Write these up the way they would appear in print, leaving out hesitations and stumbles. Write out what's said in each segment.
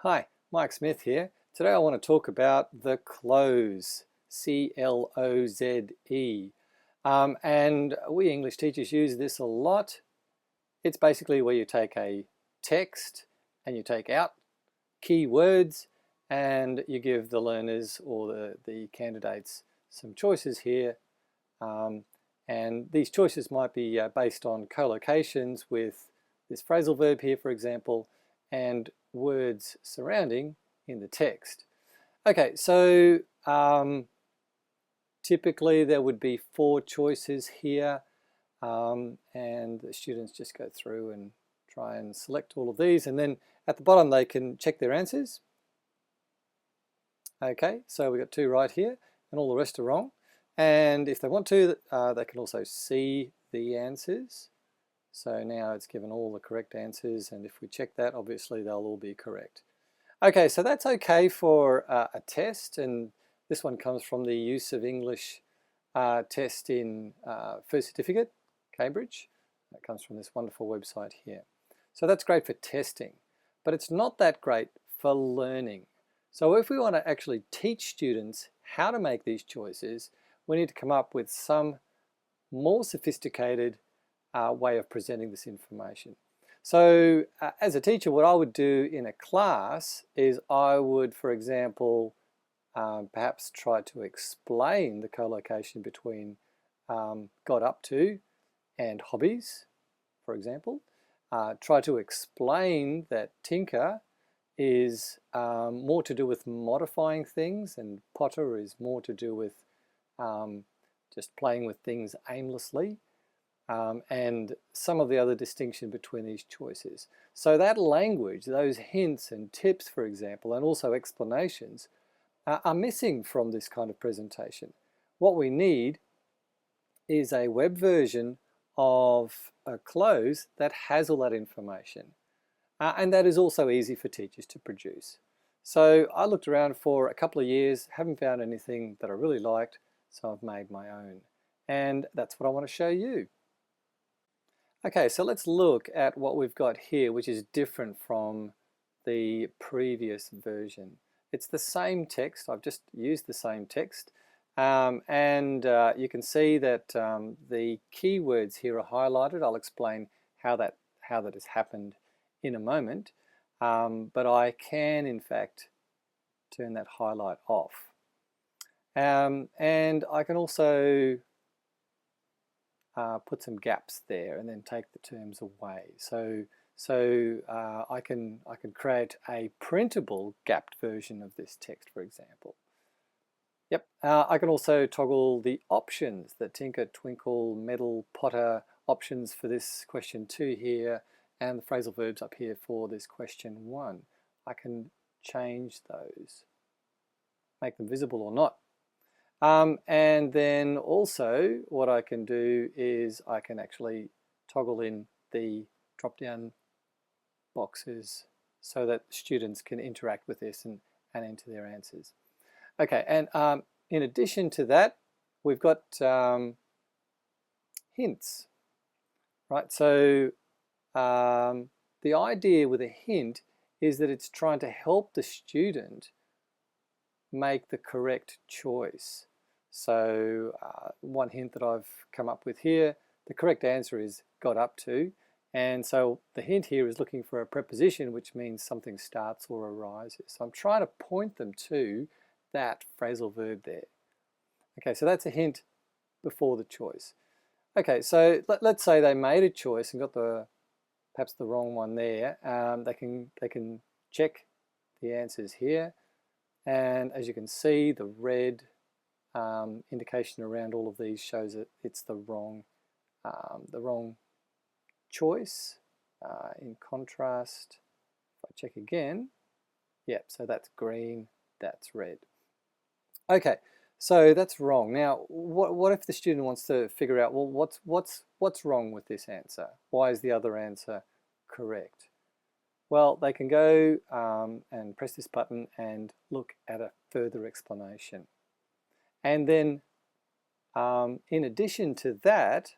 Hi, Mike Smith here. Today I want to talk about the cloze, C-L-O-Z-E. And we English teachers use this a lot. It's basically where you take a text and you take out key words and you give the learners or the candidates some choices here. And these choices might be based on collocations with this phrasal verb here, for example, and words surrounding in the text. Okay, so typically there would be 4 choices here, and the students just go through and try and select all of these, and then at the bottom they can check their answers. Okay, so we've got 2 right here, and all the rest are wrong. And if they want to, they can also see the answers. So now it's given all the correct answers, and if we check that, obviously they'll all be correct. Okay, so that's okay for a test, and this one comes from the Use of English test in First Certificate, Cambridge. That comes from this wonderful website here. So that's great for testing, but it's not that great for learning. So if we want to actually teach students how to make these choices, we need to come up with some more sophisticated way of presenting this information. So as a teacher, what I would do in a class is I would, for example, perhaps try to explain the collocation between got up to and hobbies, for example. Try to explain that tinker is more to do with modifying things and potter is more to do with just playing with things aimlessly. And some of the other distinction between these choices. So that language, those hints and tips, for example, and also explanations are missing from this kind of presentation. What we need is a web version of a cloze that has all that information. And that is also easy for teachers to produce. So I looked around for a couple of years, haven't found anything that I really liked, so I've made my own. And that's what I want to show you. Okay, so let's look at what we've got here, which is different from the previous version. It's the same text. I've just used the same text. And you can see that the keywords here are highlighted. I'll explain how that has happened in a moment. But I can, in fact, turn that highlight off. And I can also put some gaps there and then take the terms away. So I can create a printable gapped version of this text, for example. Yep. I can also toggle the options, the tinker, twinkle, meddle, potter options for this question 2 here, and the phrasal verbs up here for this question 1. I can change those, make them visible or not. And then also what I can do is I can actually toggle in the drop-down boxes so that students can interact with this and enter their answers. Okay, and in addition to that, we've got hints, right? So the idea with a hint is that it's trying to help the student make the correct choice. So one hint that I've come up with here, the correct answer is got up to, and so the hint here is looking for a preposition which means something starts or arises. So I'm trying to point them to that phrasal verb there. Okay, so that's a hint before the choice. Okay, so let's say they made a choice and got perhaps the wrong one there. They can check the answers here. And as you can see, the red indication around all of these shows that it's the wrong choice. In contrast, if I check again, yep, so that's green, that's red. Okay, so that's wrong. Now, what if the student wants to figure out, well, what's wrong with this answer? Why is the other answer correct? Well, they can go and press this button and look at a further explanation. And then in addition to that,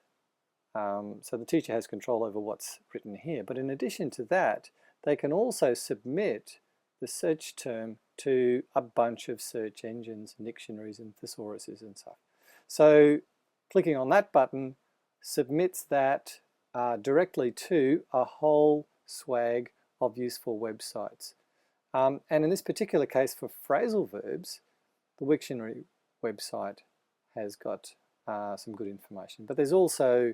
so the teacher has control over what's written here, but in addition to that, they can also submit the search term to a bunch of search engines and dictionaries and thesauruses and stuff. So clicking on that button submits that directly to a whole swag of useful websites. And in this particular case for phrasal verbs, the Wiktionary website has got some good information. But there's also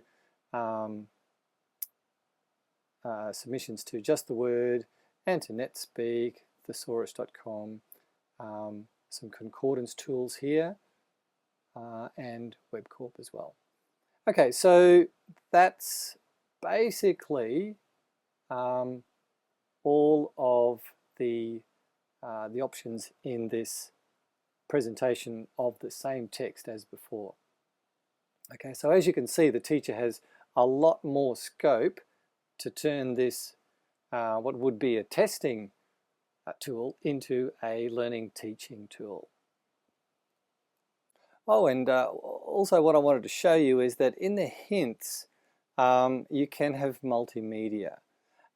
submissions to Just the Word and to NetSpeak, thesaurus.com, some concordance tools here, and WebCorp as well. Okay, so that's basically all of the options in this presentation of the same text as before. Okay, so as you can see, the teacher has a lot more scope to turn this, what would be a testing tool, into a learning teaching tool. Oh, and also what I wanted to show you is that in the hints, you can have multimedia.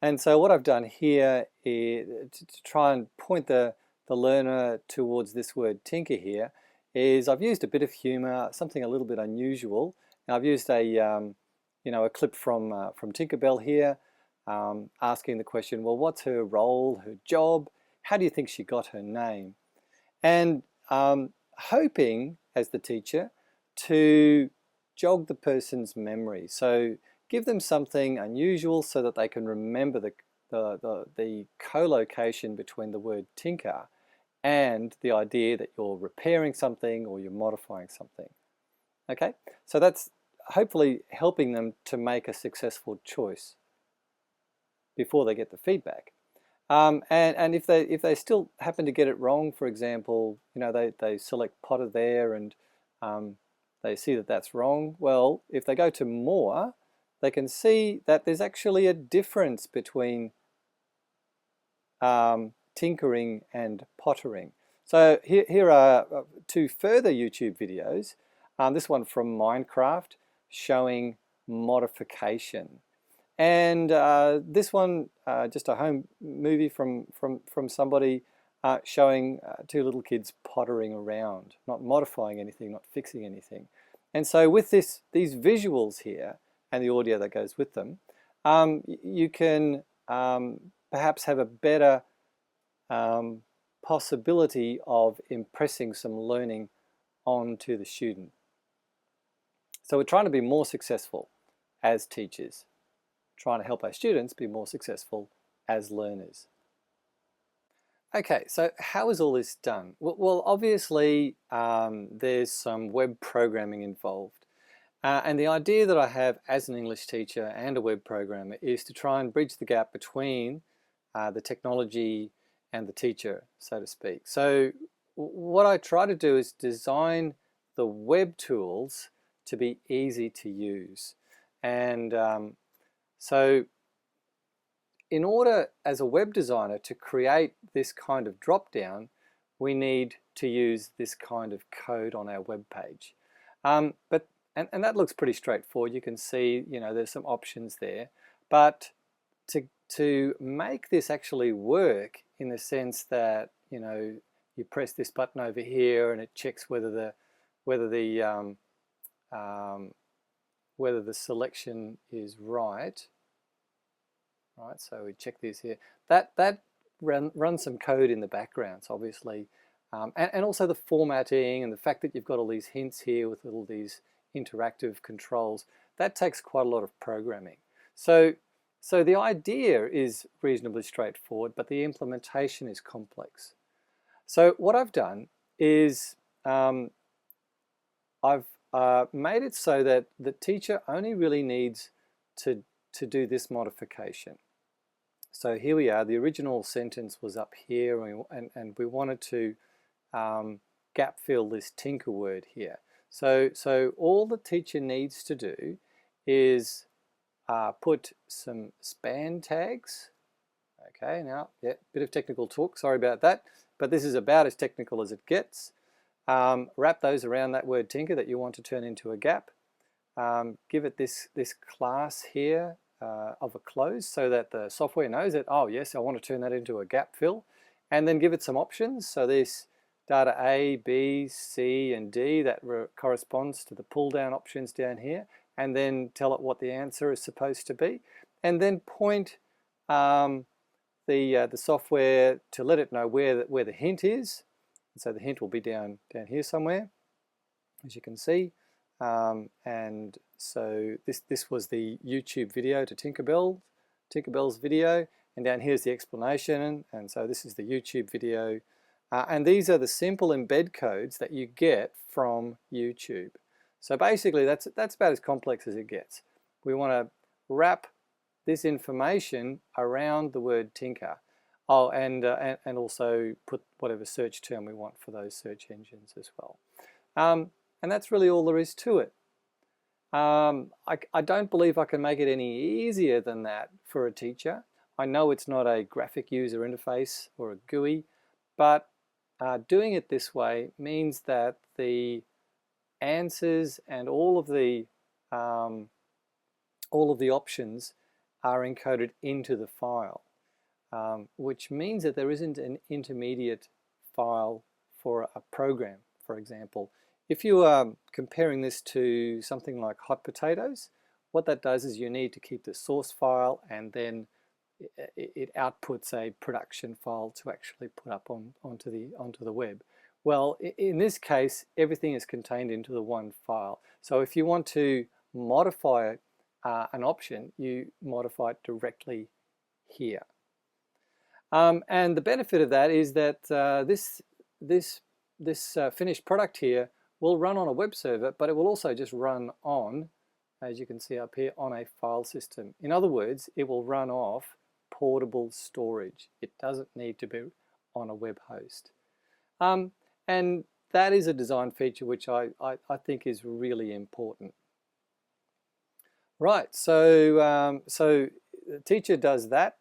And so what I've done here is to try and point the learner towards this word tinker here is I've used a bit of humor, something a little bit unusual. And I've used a clip from Tinkerbell here, asking the question, well, what's her role, her job? How do you think she got her name? And hoping, as the teacher, to jog the person's memory. So give them something unusual so that they can remember the co-location between the word tinker and the idea that you're repairing something or you're modifying something. Okay, so that's hopefully helping them to make a successful choice before they get the feedback. And if they still happen to get it wrong, for example, they select Potter there and they see that that's wrong, well, if they go to more, they can see that there's actually a difference between tinkering and pottering. So here are two further YouTube videos. This one from Minecraft showing modification. And this one, just a home movie from somebody showing two little kids pottering around, not modifying anything, not fixing anything. And so with these visuals here and the audio that goes with them, you can perhaps have a better possibility of impressing some learning onto the student. So we're trying to be more successful as teachers, trying to help our students be more successful as learners. Okay, so how is all this done? Well, obviously there's some web programming involved. And the idea that I have as an English teacher and a web programmer is to try and bridge the gap between the technology and the teacher, so to speak. So what I try to do is design the web tools to be easy to use. And so in order, as a web designer, to create this kind of drop-down, we need to use this kind of code on our web page. And that looks pretty straightforward. You can see, there's some options there. But to make this actually work in the sense that, you press this button over here and it checks whether the selection is right. Right, so we check this here. That runs some code in the background, so obviously, and also the formatting and the fact that you've got all these hints here with all these interactive controls. That takes quite a lot of programming. So the idea is reasonably straightforward, but the implementation is complex. So what I've done is I've made it so that the teacher only really needs to do this modification. So here we are, the original sentence was up here and we wanted to gap fill this tinker word here. So all the teacher needs to do is put some span tags. Okay, now, yeah, bit of technical talk, sorry about that, but this is about as technical as it gets. Wrap those around that word tinker that you want to turn into a gap. Give it this class here of a cloze so that the software knows that, oh yes, I want to turn that into a gap fill. and then give it some options. So this data A, B, C, and D, that corresponds to the pull down options down here, and then tell it what the answer is supposed to be, and then point the software to let it know where the hint is. So the hint will be down here somewhere, as you can see. And so this was the YouTube video to Tinkerbell's video, and down here's the explanation, and so this is the YouTube video. And these are the simple embed codes that you get from YouTube. So basically that's about as complex as it gets. We want to wrap this information around the word tinker. Oh, and also put whatever search term we want for those search engines as well. And that's really all there is to it. I don't believe I can make it any easier than that for a teacher. I know it's not a graphic user interface or a GUI, but doing it this way means that the answers and all of the options are encoded into the file, which means that there isn't an intermediate file for a program, for example. If you are comparing this to something like hot potatoes, what that does is you need to keep the source file, and then it outputs a production file to actually put up onto the web. Well, in this case, everything is contained into the one file. So if you want to modify an option, you modify it directly here. And the benefit of that is that this finished product here will run on a web server, but it will also just run on, as you can see up here, on a file system. In other words, it will run off portable storage. It doesn't need to be on a web host. And that is a design feature which I think is really important. Right, so the teacher does that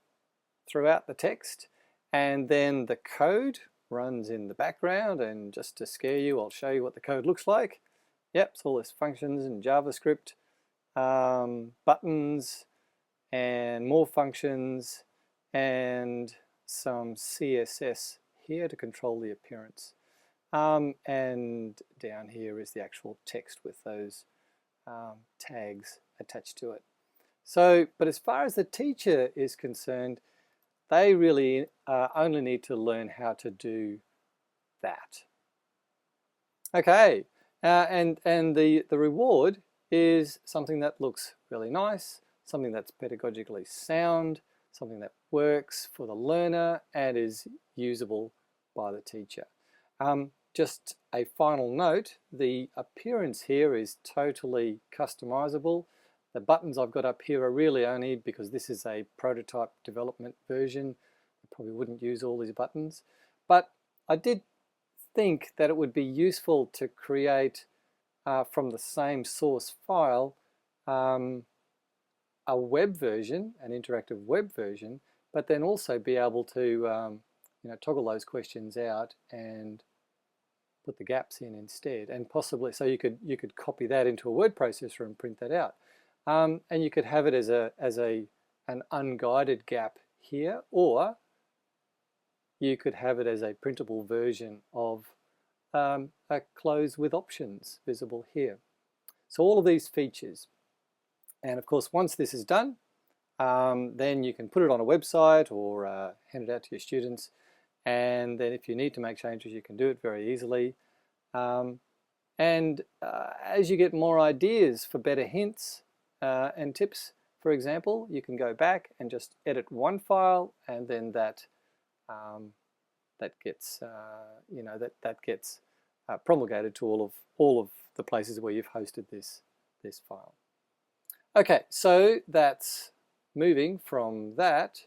throughout the text, and then the code runs in the background, and just to scare you, I'll show you what the code looks like. Yep, it's all this functions and JavaScript, buttons, and more functions, and some CSS here to control the appearance. And down here is the actual text with those tags attached to it. So, but as far as the teacher is concerned, they really only need to learn how to do that. Okay, and the reward is something that looks really nice, something that's pedagogically sound, something that works for the learner and is usable by the teacher. Just a final note, the appearance here is totally customizable. The buttons I've got up here are really only because this is a prototype development version. I probably wouldn't use all these buttons, but I did think that it would be useful to create from the same source file a web version, an interactive web version, but then also be able to toggle those questions out and put the gaps in instead, and possibly so you could copy that into a word processor and print that out, and you could have it as an unguided gap here, or you could have it as a printable version of a cloze with options visible here. So all of these features, and of course once this is done, then you can put it on a website or hand it out to your students, and then if you need to make changes you can do it very easily. As you get more ideas for better hints and tips, for example, you can go back and just edit one file, and then that gets promulgated to all of the places where you've hosted this file. Okay, so that's moving from that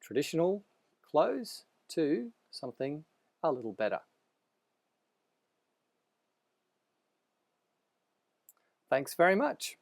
traditional cloze to something a little better. Thanks very much.